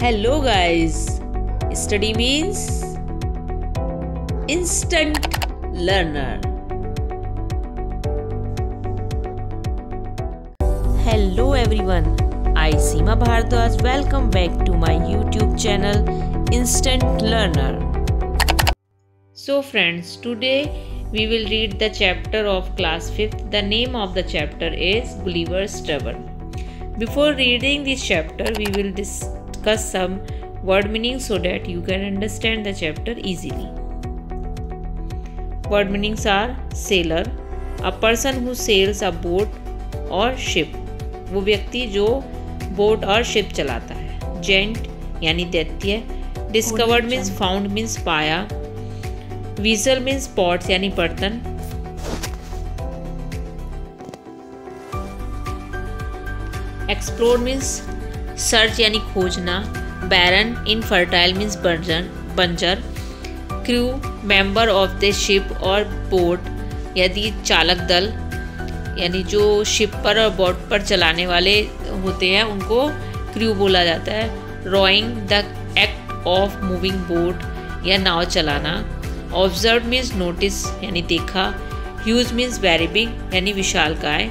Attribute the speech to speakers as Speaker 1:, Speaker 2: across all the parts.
Speaker 1: Hello guys, study means instant learner. Hello everyone, I Seema Bhardwaj. Welcome back to my YouTube channel Instant Learner. So friends, today we will read the chapter of class 5th. The name of the chapter is Gulliver's Travels. Before reading this chapter, we will discuss some word meanings so that you can understand the chapter easily. Word meanings are sailor, a person who sails a boat or ship, वो व्यक्ति जो boat और ship चलाता है. Gent यानी दैत्य. Discovered means found means पाया. वीजल means pots यानी बर्तन. एक्सप्लोर मीन्स सर्च यानी खोजना. बैरन इनफर्टाइल मीन्स बंजर. Crew member of the ship और बोट यदि चालक दल यानी जो शिप पर और बोट पर चलाने वाले होते हैं उनको क्रू बोला जाता है. Rowing the act of moving boat या नाव चलाना. ऑब्जर्व मीन्स नोटिस यानी देखा. ह्यूज मीन्स वेरी बिग यानी विशालकाय.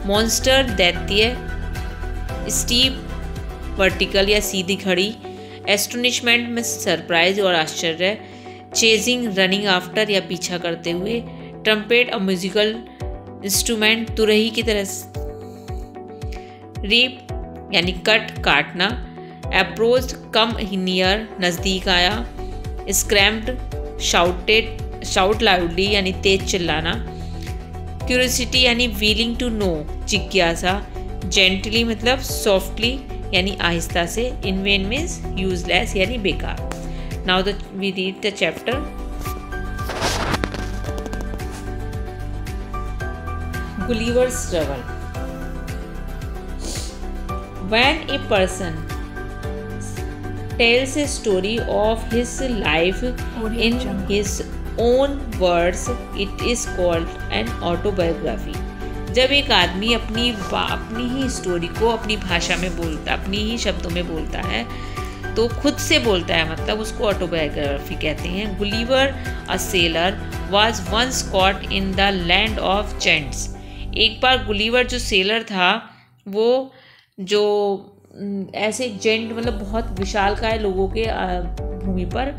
Speaker 1: मॉन्स्टर दैत्य. स्टीप वर्टिकल या सीधी खड़ी. एस्टोनिशमेंट मीन्स सरप्राइज और आश्चर्य. चेजिंग रनिंग आफ्टर या पीछा करते हुए. ट्रम्पेट अ म्यूजिकल इंस्ट्रूमेंट तुरही की तरह. रीप यानी कट काटना. अप्रोच कम नियर नज़दीक आया. स्क्रैम्ड शाउट लाउडली यानी तेज चिल्लाना. क्यूरियोसिटी यानी विलिंग टू नो जिज्ञासा. जेंटली मतलब सॉफ्टली यानी आहिस्ता से. इन वेन मीन्स यूजलेस यानी बेकार. Now we read the chapter. Gulliver's Travels. When a person tells a story of his life in his own words, it is called an autobiography. जब एक आदमी अपनी ही स्टोरी को अपनी भाषा में बोलता, अपनी ही शब्दों में बोलता है तो खुद से बोलता है, मतलब उसको ऑटोबायोग्राफी कहते हैं. Gulliver a sailor was once caught in the land of giants. एक बार गुलिवर जो सेलर था वो जो ऐसे जेंट मतलब बहुत विशालकाय लोगों के भूमि पर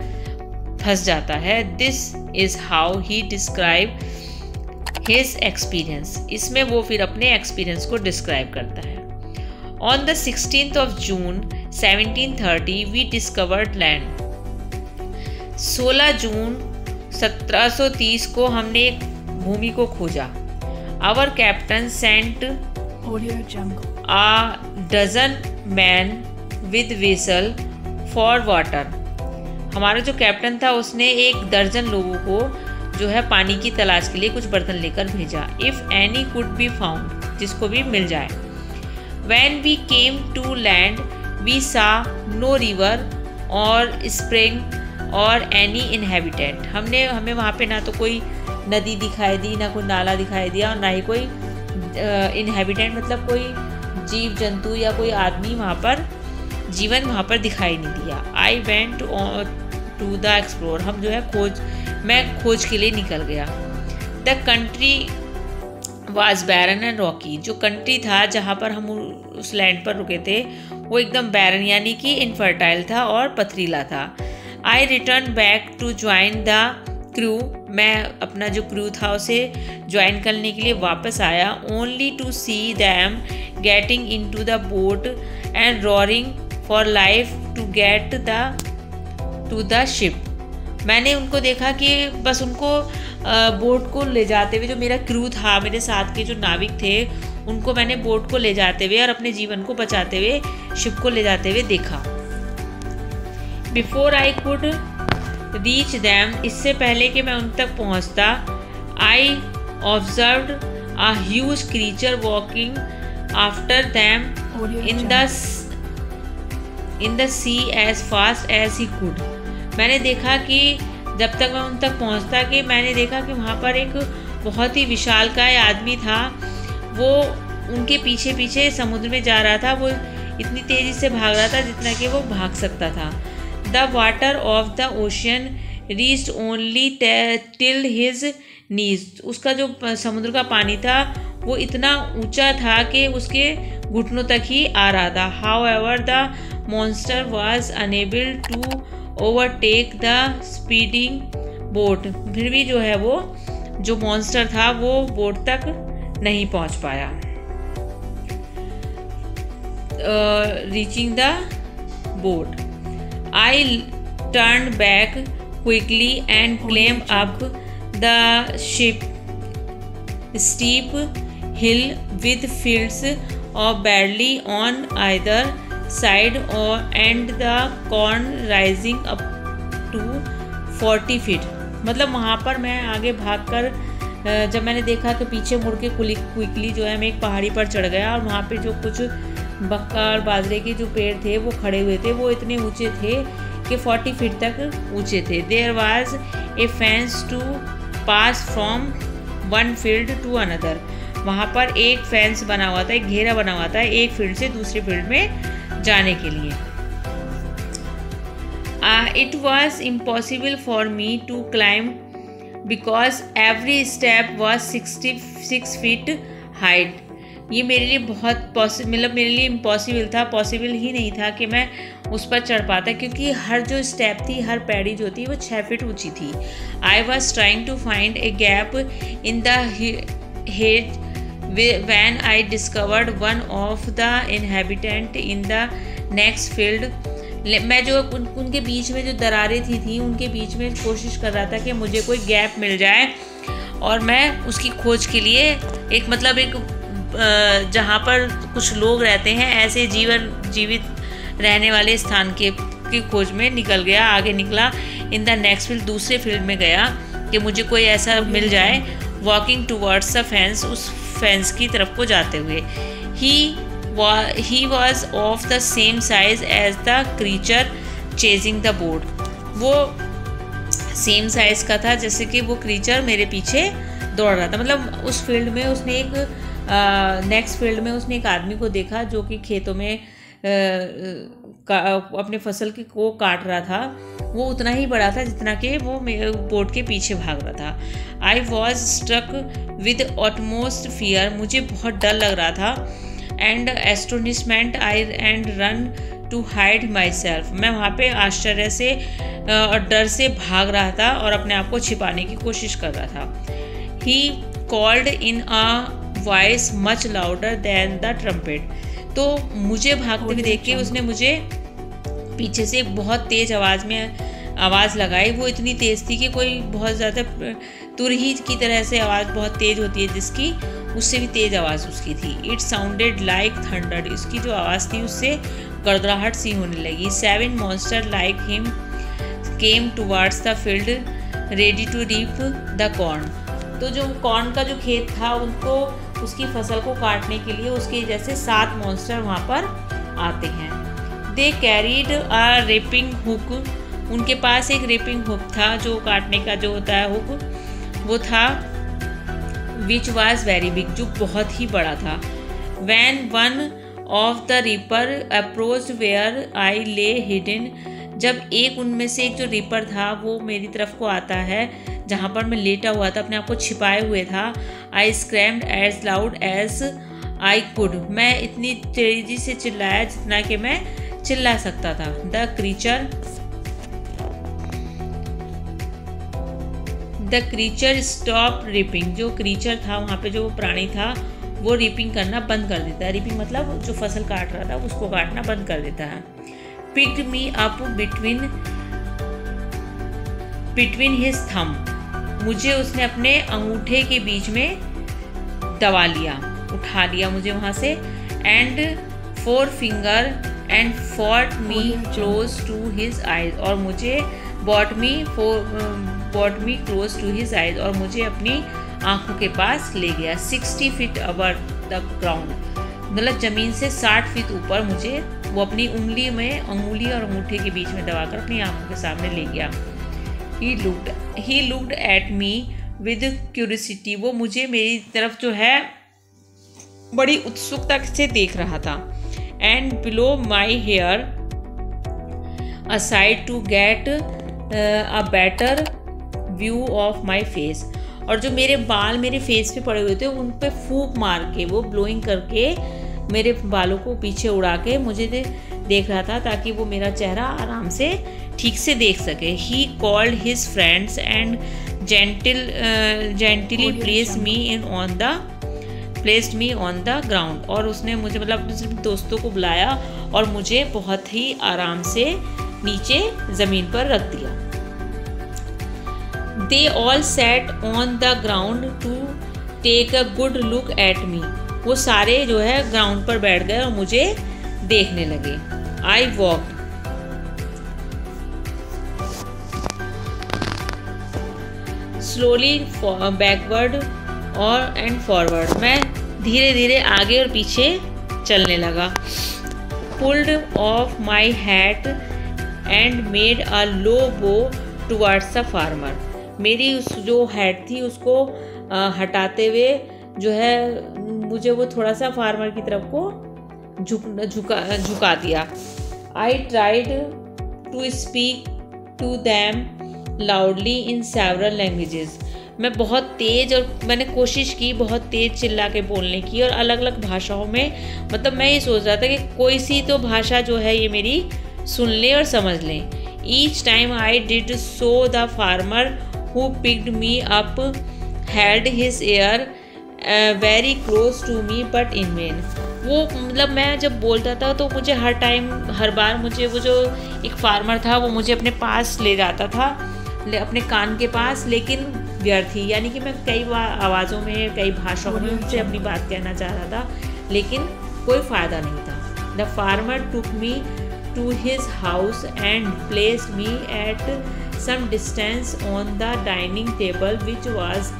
Speaker 1: फंस जाता है. This is how he describe his experience. इसमें वो फिर अपने एक्सपीरियंस को डिस्क्राइब करता है. On the 16th of June 1730 we discovered land. 16 जून 1730 को हमने एक भूमि को खोजा. Our captain sent a dozen men with vessel for water. हमारा जो कैप्टन था उसने 1 दर्जन लोगों को जो है पानी की तलाश के लिए कुछ बर्तन लेकर भेजा. If any could be found, जिसको भी मिल जाए. When we came to land, we saw no river or spring or any inhabitant. हमें वहाँ पे ना तो कोई नदी दिखाई दी, ना कोई नाला दिखाई दिया और ना ही कोई इनहेबिटेंट मतलब कोई जीव जंतु या कोई आदमी वहाँ पर जीवन वहाँ पर दिखाई नहीं दिया. I went to the explore. हम जो है मैं खोज के लिए निकल गया. The country was barren and rocky. जो कंट्री था जहाँ पर हम उस लैंड पर रुके थे वो एकदम बैरन यानी कि इनफर्टाइल था और पथरीला था. I return back to join the crew. मैं अपना जो क्रू था उसे ज्वाइन करने के लिए वापस आया. Only to see them getting into the boat and roaring for life to get to the ship. मैंने उनको देखा कि बस उनको बोट को ले जाते हुए, जो मेरा क्रू था, मेरे साथ के जो नाविक थे, उनको मैंने बोट को ले जाते हुए और अपने जीवन को बचाते हुए शिप को ले जाते हुए देखा. Before I could reach them, इससे पहले कि मैं उन तक पहुंचता, I observed a huge creature walking after them in the sea as fast as he could. मैंने देखा कि जब तक मैं उन तक पहुंचता कि मैंने देखा कि वहाँ पर एक बहुत ही विशालकाय आदमी था. वो उनके पीछे पीछे समुद्र में जा रहा था. वो इतनी तेज़ी से भाग रहा था जितना कि वो भाग सकता था। The water of the ocean reached only till his knees. उसका जो समुद्र का पानी था वो इतना ऊंचा था कि उसके घुटनों तक ही आ रहा था। However the monster was unable to overtake the speeding boat. फिर भी जो है वो जो मॉन्स्टर था वो बोट तक नहीं पहुंच पाया। Reaching the boat I turn back quickly and claim up the ship steep hill with fields of barley on either side and the corn rising up to 40 feet। मतलब वहाँ पर मैं आगे भागकर जब मैंने देखा कि पीछे मुड़ के क्विकली जो है मैं एक पहाड़ी पर चढ़ गया और वहाँ पे जो कुछ मक्का और बाजरे के जो पेड़ थे वो खड़े हुए थे, वो इतने ऊंचे थे कि 40 फीट तक ऊंचे थे। There was a fence to pass from one field to another. वहाँ पर एक फेंस बना हुआ था, एक घेरा बना हुआ था एक फील्ड से दूसरे फील्ड में जाने के लिए। It was impossible for me to climb because every step was 66 feet height. ये मेरे लिए बहुत मतलब मेरे लिए इम्पॉसिबल था, पॉसिबल ही नहीं था कि मैं उस पर चढ़ पाता, क्योंकि हर जो स्टेप थी, हर पैड़ी जो थी वो 6 फीट ऊंची थी। I was trying to find a gap in the hedge when I discovered one of the inhabitant in the next field. मैं जो उनके बीच में जो दरारें थी उनके बीच में कोशिश कर रहा था कि मुझे कोई गैप मिल जाए और मैं उसकी खोज के लिए एक जहाँ पर कुछ लोग रहते हैं ऐसे जीवित रहने वाले स्थान की खोज में निकल गया, आगे निकला। इन द नेक्स्ट फील्ड, दूसरे फील्ड में गया कि मुझे कोई ऐसा मिल जाए। वॉकिंग टूवर्ड्स द फेंस, उस फेंस की तरफ को जाते हुए। He was of the same size as the creature chasing the boat. वो सेम साइज का था जैसे कि वो क्रीचर मेरे पीछे दौड़ रहा था। मतलब उस फील्ड में उसने नेक्स्ट फील्ड में उसने एक आदमी को देखा जो कि खेतों में अपने फसल को काट रहा था। वो उतना ही बड़ा था जितना कि वो बोट के पीछे भाग रहा था। I was struck with utmost fear, मुझे बहुत डर लग रहा था। And astonishment I and run to hide myself. मैं वहाँ पे आश्चर्य से और डर से भाग रहा था और अपने आप को छिपाने की कोशिश कर रहा था। He called in a voice much louder than the trumpet. तो मुझे भागते हुए देख के उसने मुझे पीछे से बहुत तेज़ आवाज़ लगाई। वो इतनी तेज़ थी कि कोई बहुत ज़्यादा तुरही की तरह से आवाज़ बहुत तेज़ होती है जिसकी, उससे भी तेज़ आवाज़ उसकी थी। इट साउंडेड लाइक थंडर, इसकी जो आवाज़ थी उससे गड़गड़ाहट सी होने लगी। 7 monster like him came towards the field ready to reap the corn. तो जो कॉर्न का जो खेत था उनको उसकी फसल को काटने के लिए उसके जैसे 7 मॉन्स्टर वहाँ पर आते हैं। They carried a rapping hook, उनके पास एक रेपिंग हुक था जो काटने का जो होता है हुक, वो था। विच वॉज वेरी बिग, जो बहुत ही बड़ा था। When one of the reaper approach where I lay hidden, जब एक उनमें से एक जो रीपर था वो मेरी तरफ को आता है जहाँ पर मैं लेटा हुआ था, अपने आप को छिपाए हुए था। I screamed as loud as I could, मैं इतनी तेजी से चिल्लाया जितना कि मैं चिल्ला सकता था। द क्रीचर स्टॉप रिपिंग, जो क्रीचर था वहाँ पे जो प्राणी था वो रिपिंग करना बंद कर देता है। रिपिंग मतलब जो फसल काट रहा था उसको काटना बंद कर देता है। Picked me up between his thumb, मुझे उसने अपने अंगूठे के बीच में दबा लिया, उठा लिया मुझे वहाँ से। And 4 finger and brought me close to his eyes, और मुझे brought me close to his eyes, और मुझे अपनी आंखों के पास ले गया। 60 फीट अबव द ग्राउंड, मतलब ज़मीन से 60 फीट ऊपर मुझे वो अपनी अंगुली और अंगूठे के बीच में दबाकर अपनी आंखों के सामने ले गया। He looked at me with curiosity, वो मुझे मेरी तरफ जो है बड़ी उत्सुकता से देख रहा था। and below my hair aside to get a better view of my face। और जो मेरे बाल मेरे फेस पे पड़े हुए थे उन पे फूंक मार के, वो ब्लोइंग करके मेरे बालों को पीछे उड़ा के मुझे देख रहा था ताकि वो मेरा चेहरा आराम से ठीक से देख सके। He called his friends and gently placed me on the ground. और उसने मुझे मतलब अपने दोस्तों को बुलाया और मुझे बहुत ही आराम से नीचे ज़मीन पर रख दिया। They all sat on the ground to take a good look at me। वो सारे जो है ग्राउंड पर बैठ गए और मुझे देखने लगे। I walked slowly backward and forward। मैं धीरे धीरे आगे और पीछे चलने लगा। Pulled off my hat and made a low bow towards the farmer। मेरी उस जो हैट थी उसको हटाते हुए जो है मुझे वो थोड़ा सा फार्मर की तरफ को झुका दिया। I tried to speak to them loudly in several languages. मैं बहुत तेज़ और मैंने कोशिश की बहुत तेज़ चिल्ला के बोलने की और अलग अलग भाषाओं में। मतलब मैं ये सोच रहा था कि कोई सी तो भाषा जो है ये मेरी सुन ले और समझ लें। Each time I did so the farmer who picked me up held his ear very close to me but in vain। वो मतलब मैं जब बोलता था तो मुझे हर बार मुझे वो जो एक फार्मर था वो मुझे अपने पास ले जाता था, अपने कान के पास, लेकिन व्यर्थ ही। यानी कि मैं कई आवाज़ों में कई भाषाओं में उनसे अपनी बात कहना चाह रहा था लेकिन कोई फ़ायदा नहीं था। The farmer took me to his house and placed me at some distance on the dining table which was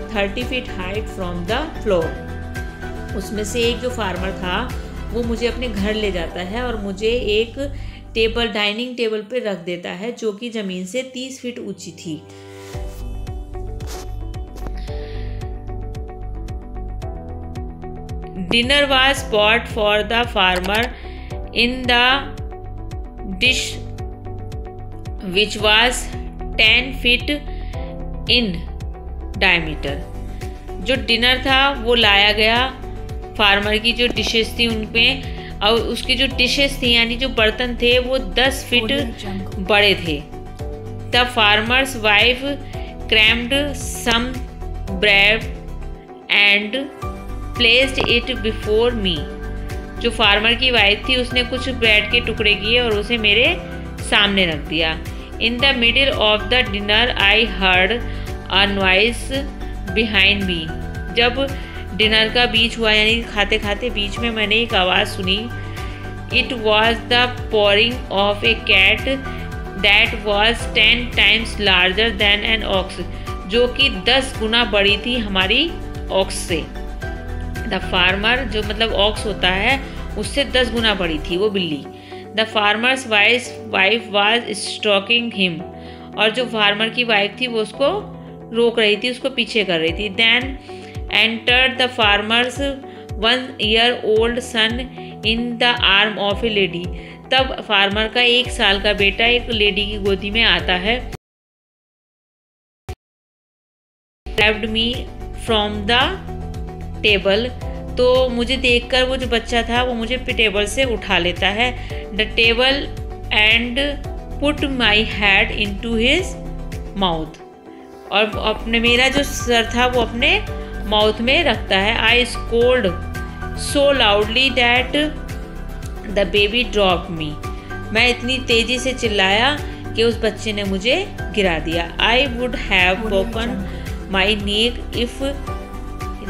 Speaker 1: 30 feet height from the floor। उसमें से एक जो फार्मर था वो मुझे अपने घर ले जाता है और मुझे एक डाइनिंग टेबल पे रख देता है जो कि ज़मीन से 30 फीट ऊंची थी। Dinner was bought for the farmer in the dish which was 10 feet in diameter। जो डिनर था वो लाया गया, फार्मर की जो डिशेस थी उनमें, और उसकी जो डिशेस थी यानी जो बर्तन थे वो 10 फीट बड़े थे। The farmer's wife crammed some bread and placed it before me. जो फार्मर की वाइफ थी उसने कुछ ब्रेड के टुकड़े किए और उसे मेरे सामने रख दिया। In the middle of the dinner I heard a noise behind me. जब डिनर का बीच हुआ यानी खाते खाते बीच में मैंने एक आवाज़ सुनी। It was the purring of a cat that was 10 times larger than an ox. जो कि 10 गुना बड़ी थी हमारी ऑक्स से। द फार्मर जो मतलब ऑक्स होता है उससे 10 गुना बड़ी थी वो बिल्ली। The farmer's wife was stalking him. और जो फार्मर की वाइफ थी वो उसको रोक रही थी, उसको पीछे कर रही थी। Then entered the farmer's 1 year old son in the arm of a lady. तब फार्मर का 1 साल का बेटा एक लेडी की गोदी में आता है। Grabbed me from the table. तो मुझे देखकर वो जो बच्चा था वो मुझे टेबल से उठा लेता है। The table and put my head into his mouth. और अपने मेरा जो सर था वो अपने माउथ में रखता है। I scold so loudly that the baby dropped me. मैं इतनी तेज़ी से चिल्लाया कि उस बच्चे ने मुझे गिरा दिया। I would have broken my neck if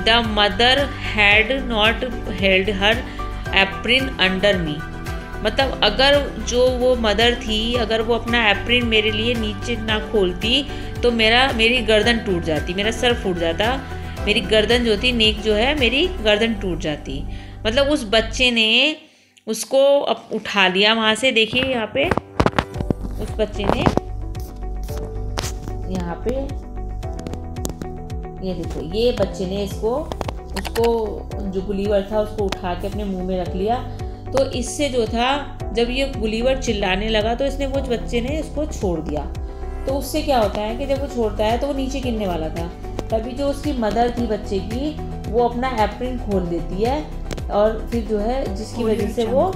Speaker 1: the mother had not held her apron under मी। मतलब अगर जो वो मदर थी अगर वो अपना एप्रिन मेरे लिए नीचे ना खोलती तो मेरी गर्दन टूट जाती, मेरा सर फूट जाता, मेरी गर्दन जो थी नेक जो है मेरी गर्दन टूट जाती। मतलब उस बच्चे ने उसको अब उठा लिया वहाँ से। देखिए यहाँ पे उस बच्चे ने यहाँ पे ये देखो ये बच्चे ने उसको जो गुलीवर था उसको उठा के अपने मुंह में रख लिया। तो इससे जो था, जब ये गुलिवर चिल्लाने लगा तो इसने, वो बच्चे ने उसको छोड़ दिया। तो उससे क्या होता है कि जब वो छोड़ता है तो वो नीचे गिरने वाला था, तभी जो उसकी मदर थी बच्चे की, वो अपना एप्रिन खोल देती है और फिर जो है जिसकी वजह से वो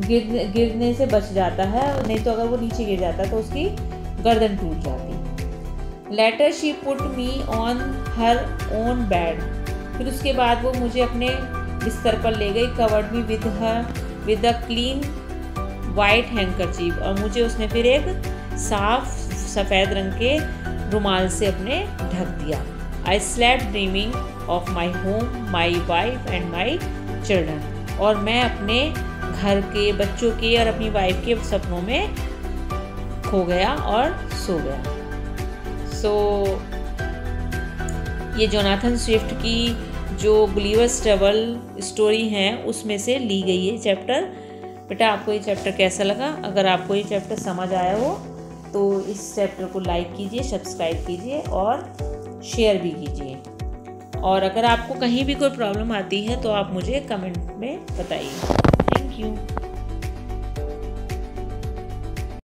Speaker 1: गिरने से बच जाता है, नहीं तो अगर वो नीचे गिर जाता तो उसकी गर्दन टूट जाती। Later she put me on her own bed, फिर उसके बाद वो मुझे अपने बिस्तर पर ले गई। Covered me with a clean white handkerchief, और मुझे उसने फिर एक साफ सफ़ेद रंग के रुमाल से अपने ढक दिया। I slept dreaming of my home, my wife and my children, और मैं अपने घर के, बच्चों के और अपनी वाइफ के सपनों में खो गया और सो गया। ये जोनाथन स्विफ्ट की जो गुलिवर्स ट्रैवल स्टोरी है उसमें से ली गई है चैप्टर। बेटा आपको ये चैप्टर कैसा लगा? अगर आपको ये चैप्टर समझ आया हो तो इस चैप्टर को लाइक कीजिए, सब्सक्राइब कीजिए और शेयर भी कीजिए। और अगर आपको कहीं भी कोई प्रॉब्लम आती है तो आप मुझे कमेंट में बताइए। Thank you.